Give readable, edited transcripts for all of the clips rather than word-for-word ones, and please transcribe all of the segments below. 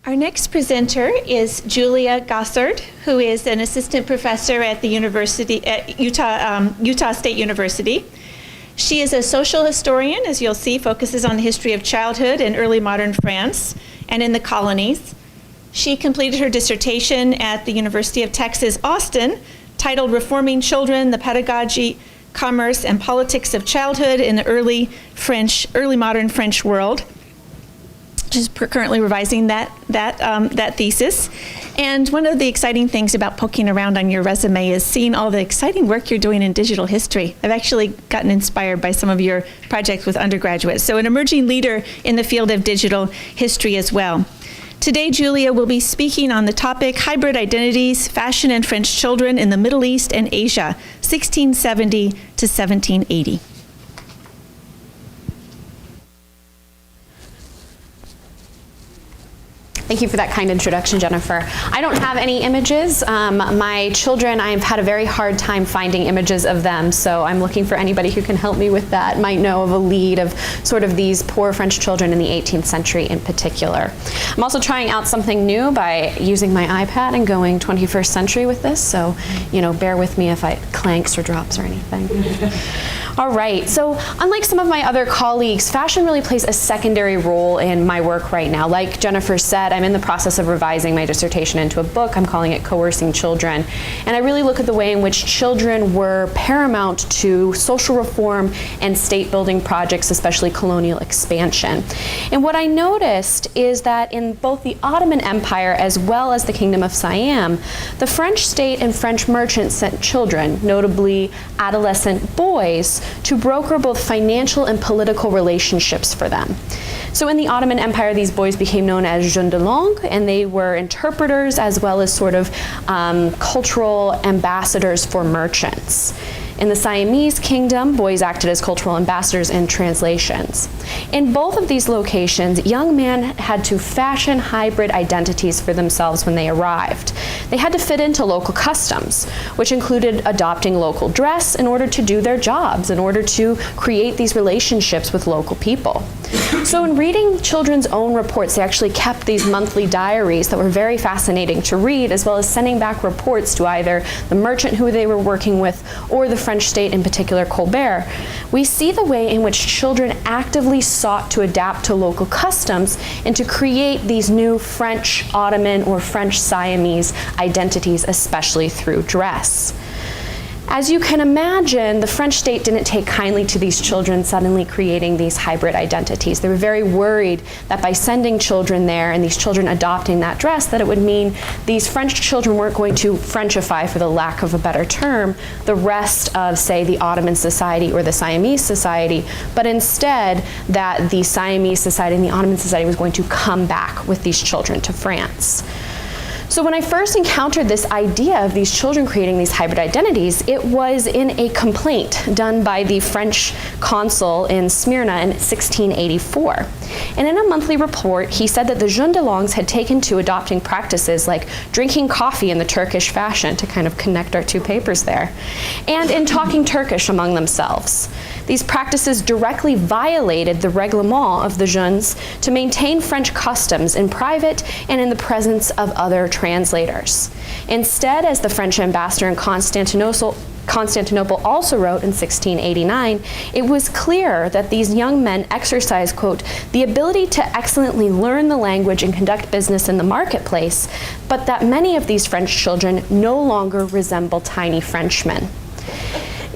Our next presenter is Julia Gossard, who is an assistant professor at the university at Utah State University. She is a social historian, as you'll see, focuses on the history of childhood in early modern France and in the colonies. She completed her dissertation at the University of Texas, Austin, titled Reforming Children, the Pedagogy, Commerce, and Politics of Childhood in the Early Modern French World. She's currently revising that thesis. And one of the exciting things about poking around on your resume is seeing all the exciting work you're doing in digital history. I've actually gotten inspired by some of your projects with undergraduates. So an emerging leader in the field of digital history as well. Today, Julia will be speaking on the topic Hybrid Identities, Fashion and French Children in the Middle East and Asia, 1670 to 1780. Thank you for that kind introduction, Jennifer. I don't have any images. My children, I've had a very hard time finding images of them, so I'm looking for anybody who can help me with that, might know of a lead of sort of these poor French children in the 18th century in particular. I'm also trying out something new by using my iPad and going 21st century with this, so bear with me if it clanks or drops or anything. All right, so unlike some of my other colleagues, fashion really plays a secondary role in my work right now. Like Jennifer said, I'm in the process of revising my dissertation into a book. I'm calling it Coercing Children. And I really look at the way in which children were paramount to social reform and state building projects, especially colonial expansion. And what I noticed is that in both the Ottoman Empire as well as the Kingdom of Siam, the French state and French merchants sent children, notably adolescent boys, to broker both financial and political relationships for them. So in the Ottoman Empire, these boys became known as jeunes de langue, and they were interpreters as well as sort of cultural ambassadors for merchants. In the Siamese kingdom, boys acted as cultural ambassadors and translations. In both of these locations, young men had to fashion hybrid identities for themselves when they arrived. They had to fit into local customs, which included adopting local dress in order to do their jobs, in order to create these relationships with local people. So in reading children's own reports, they actually kept these monthly diaries that were very fascinating to read, as well as sending back reports to either the merchant who they were working with or the French state, in particular Colbert. We see the way in which children actively sought to adapt to local customs and to create these new French Ottoman or French Siamese identities, especially through dress. As you can imagine, the French state didn't take kindly to these children suddenly creating these hybrid identities. They were very worried that by sending children there and these children adopting that dress, that it would mean these French children weren't going to Frenchify, for the lack of a better term, the rest of, say, the Ottoman society or the Siamese society, but instead that the Siamese society and the Ottoman society was going to come back with these children to France. So when I first encountered this idea of these children creating these hybrid identities, it was in a complaint done by the French consul in Smyrna in 1684. And in a monthly report, he said that the jeunes de langue had taken to adopting practices like drinking coffee in the Turkish fashion, to kind of connect our two papers there, and in talking Turkish among themselves. These practices directly violated the règlement of the jeunes to maintain French customs in private and in the presence of other translators. Instead, as the French ambassador in Constantinople also wrote in 1689, it was clear that these young men exercised, quote, the ability to excellently learn the language and conduct business in the marketplace, but that many of these French children no longer resemble tiny Frenchmen.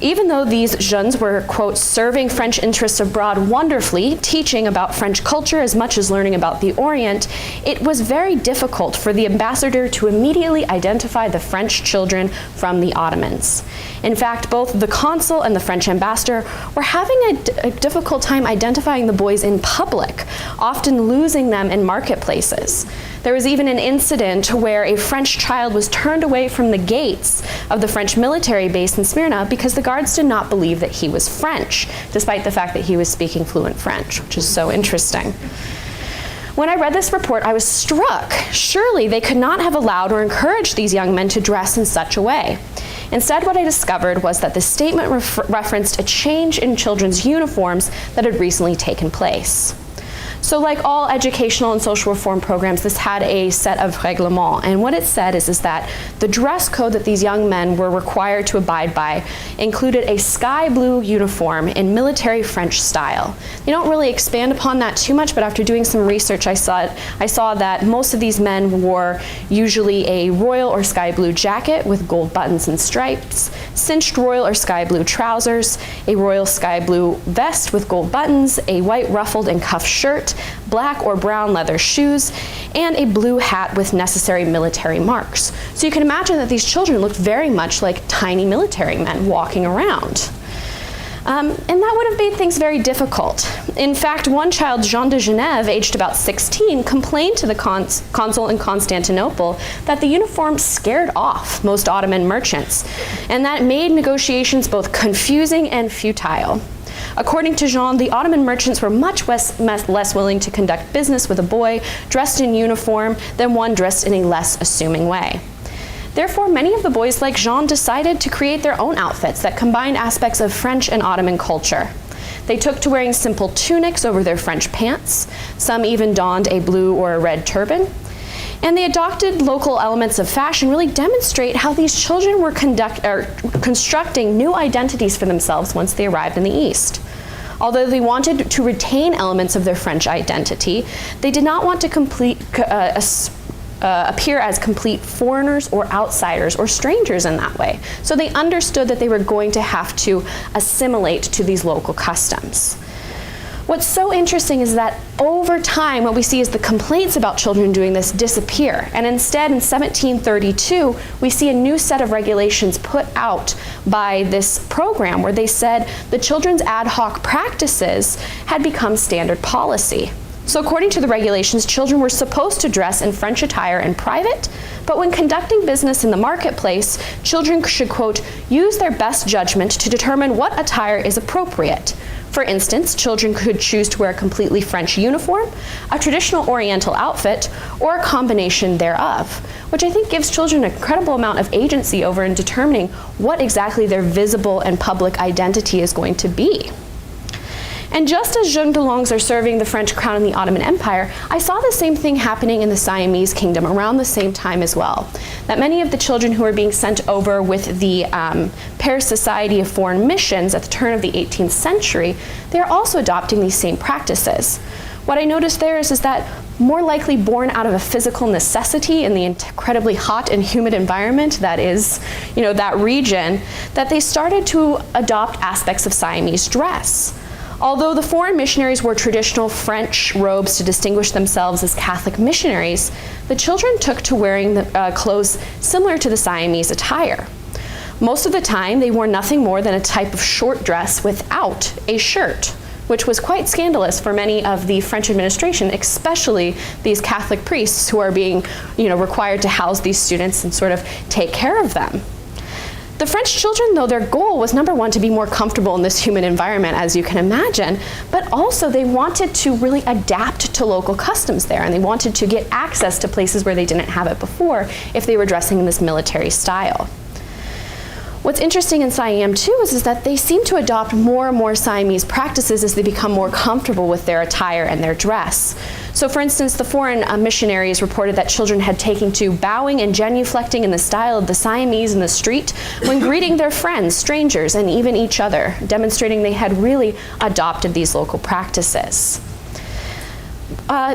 Even though these jeunes were, quote, serving French interests abroad wonderfully, teaching about French culture as much as learning about the Orient, it was very difficult for the ambassador to immediately identify the French children from the Ottomans. In fact, both the consul and the French ambassador were having a difficult time identifying the boys in public, often losing them in marketplaces. There was even an incident where a French child was turned away from the gates of the French military base in Smyrna because the guards did not believe that he was French, despite the fact that he was speaking fluent French, which is so interesting. When I read this report, I was struck. Surely they could not have allowed or encouraged these young men to dress in such a way. Instead, what I discovered was that the statement referenced a change in children's uniforms that had recently taken place. So like all educational and social reform programs, this had a set of règlements. And what it said is that the dress code that these young men were required to abide by included a sky blue uniform in military French style. They don't really expand upon that too much, but after doing some research, I saw that most of these men wore usually a royal or sky blue jacket with gold buttons and stripes, cinched royal or sky blue trousers, a royal sky blue vest with gold buttons, a white ruffled and cuffed shirt, black or brown leather shoes, and a blue hat with necessary military marks. So you can imagine that these children looked very much like tiny military men walking around. And that would have made things very difficult. In fact, one child, Jean de Genève, aged about 16, complained to the consul in Constantinople that the uniform scared off most Ottoman merchants, and that made negotiations both confusing and futile. According to Jean, the Ottoman merchants were much less willing to conduct business with a boy dressed in uniform than one dressed in a less assuming way. Therefore, many of the boys like Jean decided to create their own outfits that combined aspects of French and Ottoman culture. They took to wearing simple tunics over their French pants. Some even donned a blue or a red turban. And they adopted local elements of fashion, really demonstrate how these children were constructing new identities for themselves once they arrived in the East. Although they wanted to retain elements of their French identity, they did not want to appear as complete foreigners or outsiders or strangers in that way. So they understood that they were going to have to assimilate to these local customs. What's so interesting is that over time, what we see is the complaints about children doing this disappear. And instead, in 1732, we see a new set of regulations put out by this program where they said the children's ad hoc practices had become standard policy. So according to the regulations, children were supposed to dress in French attire in private, but when conducting business in the marketplace, children should, quote, use their best judgment to determine what attire is appropriate. For instance, children could choose to wear a completely French uniform, a traditional Oriental outfit, or a combination thereof, which I think gives children an incredible amount of agency over in determining what exactly their visible and public identity is going to be. And just as jeunes de langues are serving the French crown in the Ottoman Empire, I saw the same thing happening in the Siamese kingdom around the same time as well. That many of the children who were being sent over with the Paris Society of Foreign Missions at the turn of the 18th century, they are also adopting these same practices. What I noticed there is that more likely born out of a physical necessity in the incredibly hot and humid environment that is, that region, that they started to adopt aspects of Siamese dress. Although the foreign missionaries wore traditional French robes to distinguish themselves as Catholic missionaries, the children took to wearing clothes similar to the Siamese attire. Most of the time, they wore nothing more than a type of short dress without a shirt, which was quite scandalous for many of the French administration, especially these Catholic priests who are being, required to house these students and sort of take care of them. The French children, though, their goal was, number one, to be more comfortable in this humid environment, as you can imagine, but also they wanted to really adapt to local customs there, and they wanted to get access to places where they didn't have it before if they were dressing in this military style. What's interesting in Siam, too, is that they seem to adopt more and more Siamese practices as they become more comfortable with their attire and their dress. So, for instance, the foreign missionaries reported that children had taken to bowing and genuflecting in the style of the Siamese in the street when greeting their friends, strangers, and even each other, demonstrating they had really adopted these local practices.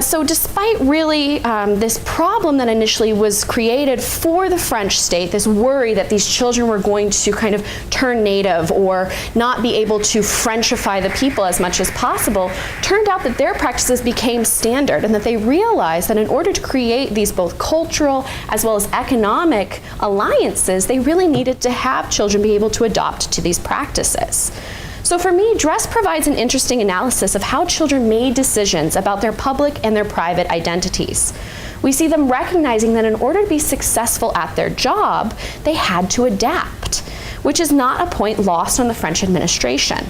So despite really this problem that initially was created for the French state, this worry that these children were going to kind of turn native or not be able to Frenchify the people as much as possible, turned out that their practices became standard and that they realized that in order to create these both cultural as well as economic alliances, they really needed to have children be able to adopt to these practices. So for me, dress provides an interesting analysis of how children made decisions about their public and their private identities. We see them recognizing that in order to be successful at their job, they had to adapt, which is not a point lost on the French administration.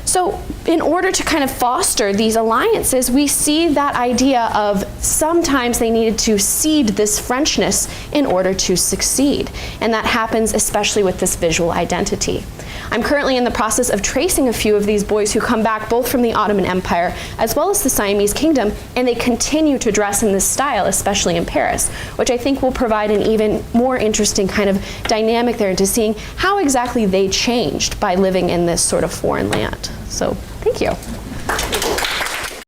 So in order to kind of foster these alliances, we see that idea of sometimes they needed to cede this Frenchness in order to succeed. And that happens especially with this visual identity. I'm currently in the process of tracing a few of these boys who come back both from the Ottoman Empire as well as the Siamese Kingdom, and they continue to dress in this style, especially in Paris, which I think will provide an even more interesting kind of dynamic there into seeing how exactly they changed by living in this sort of foreign land. So, thank you.